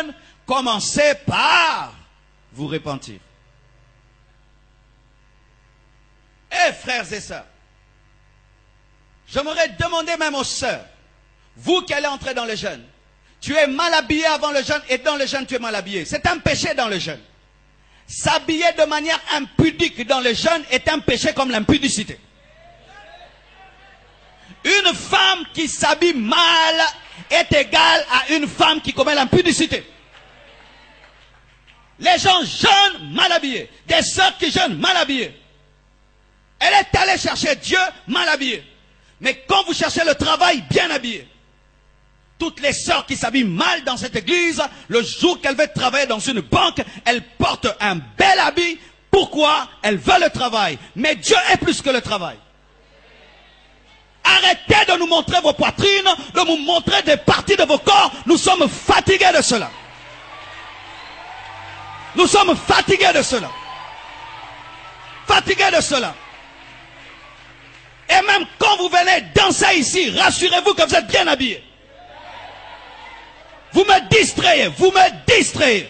jeûne, commencez par vous repentir. Eh frères et sœurs, j'aimerais demander même aux sœurs, vous qui allez entrer dans le jeûne, tu es mal habillé avant le jeûne et dans le jeûne tu es mal habillé. C'est un péché dans le jeûne. S'habiller de manière impudique dans le jeûne est un péché comme l'impudicité. Une femme qui s'habille mal est égale à une femme qui commet l'impudicité. Les gens jeûnent mal habillés. Des sœurs qui jeûnent mal habillées. Elle est allée chercher Dieu mal habillée. Mais quand vous cherchez le travail, bien habillée. Toutes les sœurs qui s'habillent mal dans cette église, le jour qu'elles veulent travailler dans une banque, elles portent un bel habit. Pourquoi? Elles veulent le travail. Mais Dieu est plus que le travail. Arrêtez de nous montrer vos poitrines, de nous montrer des parties de vos corps. Nous sommes fatigués de cela. Nous sommes fatigués de cela. Fatigués de cela. Et même quand vous venez danser ici, rassurez-vous que vous êtes bien habillés. Vous me distrayez, vous me distrayez.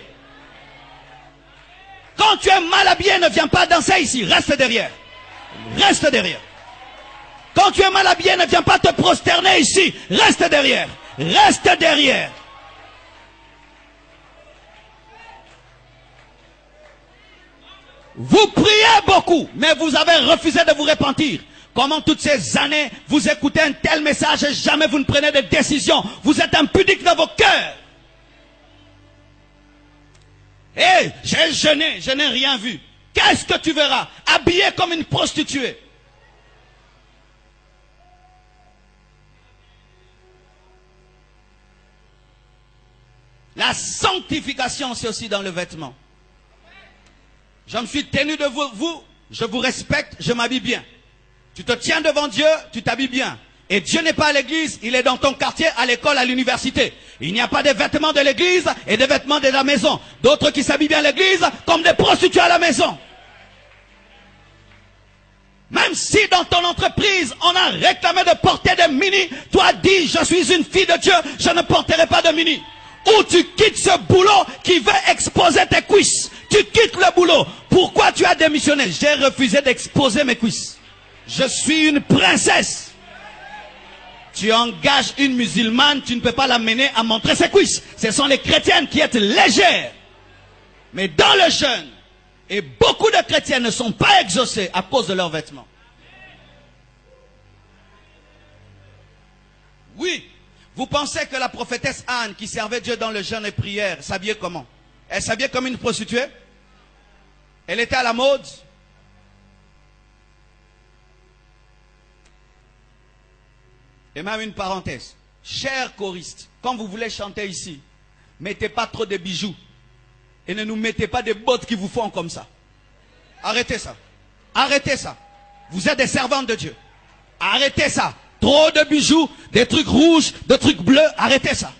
Quand tu es mal habillé, ne viens pas danser ici, reste derrière. Reste derrière. Quand tu es mal habillé, ne viens pas te prosterner ici, reste derrière. Reste derrière. Vous priez beaucoup, mais vous avez refusé de vous repentir. Comment toutes ces années, vous écoutez un tel message et jamais vous ne prenez de décision. Vous êtes impudique dans vos cœurs. Eh, j'ai jeûné, je n'ai rien vu. Qu'est-ce que tu verras? Habillé comme une prostituée. La sanctification, c'est aussi dans le vêtement. Je me suis tenu de vous, je vous respecte, je m'habille bien. Tu te tiens devant Dieu, tu t'habilles bien. Et Dieu n'est pas à l'église, il est dans ton quartier, à l'école, à l'université. Il n'y a pas de vêtements de l'église et de vêtements de la maison. D'autres qui s'habillent bien à l'église comme des prostituées à la maison. Même si dans ton entreprise, on a réclamé de porter des mini, toi dis, je suis une fille de Dieu, je ne porterai pas de mini. Ou tu quittes ce boulot qui veut exposer tes cuisses. Tu quittes le boulot. Pourquoi tu as démissionné? J'ai refusé d'exposer mes cuisses. Je suis une princesse. Tu engages une musulmane, tu ne peux pas l'amener à montrer ses cuisses. Ce sont les chrétiennes qui sont légères. Mais dans le jeûne, et beaucoup de chrétiens ne sont pas exaucés à cause de leurs vêtements. Oui, vous pensez que la prophétesse Anne, qui servait Dieu dans le jeûne et prière, s'habillait comment? Elle s'habillait comme une prostituée? Elle était à la mode? Et même une parenthèse. Chers choristes, quand vous voulez chanter ici, mettez pas trop de bijoux. Et ne nous mettez pas des bottes qui vous font comme ça. Arrêtez ça. Arrêtez ça. Vous êtes des servantes de Dieu. Arrêtez ça. Trop de bijoux, des trucs rouges, des trucs bleus, arrêtez ça.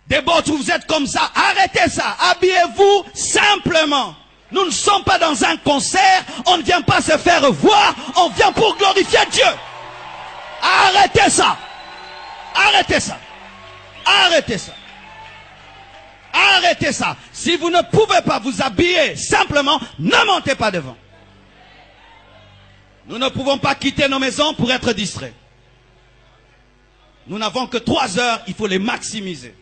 Des bottes où vous êtes comme ça, arrêtez ça. Habillez-vous simplement. Nous ne sommes pas dans un concert, on ne vient pas se faire voir, on vient pour glorifier Dieu. Arrêtez ça. Arrêtez ça. Arrêtez ça. Arrêtez ça. Si vous ne pouvez pas vous habiller simplement, ne montez pas devant. Nous ne pouvons pas quitter nos maisons pour être distraits. Nous n'avons que 3 heures, il faut les maximiser.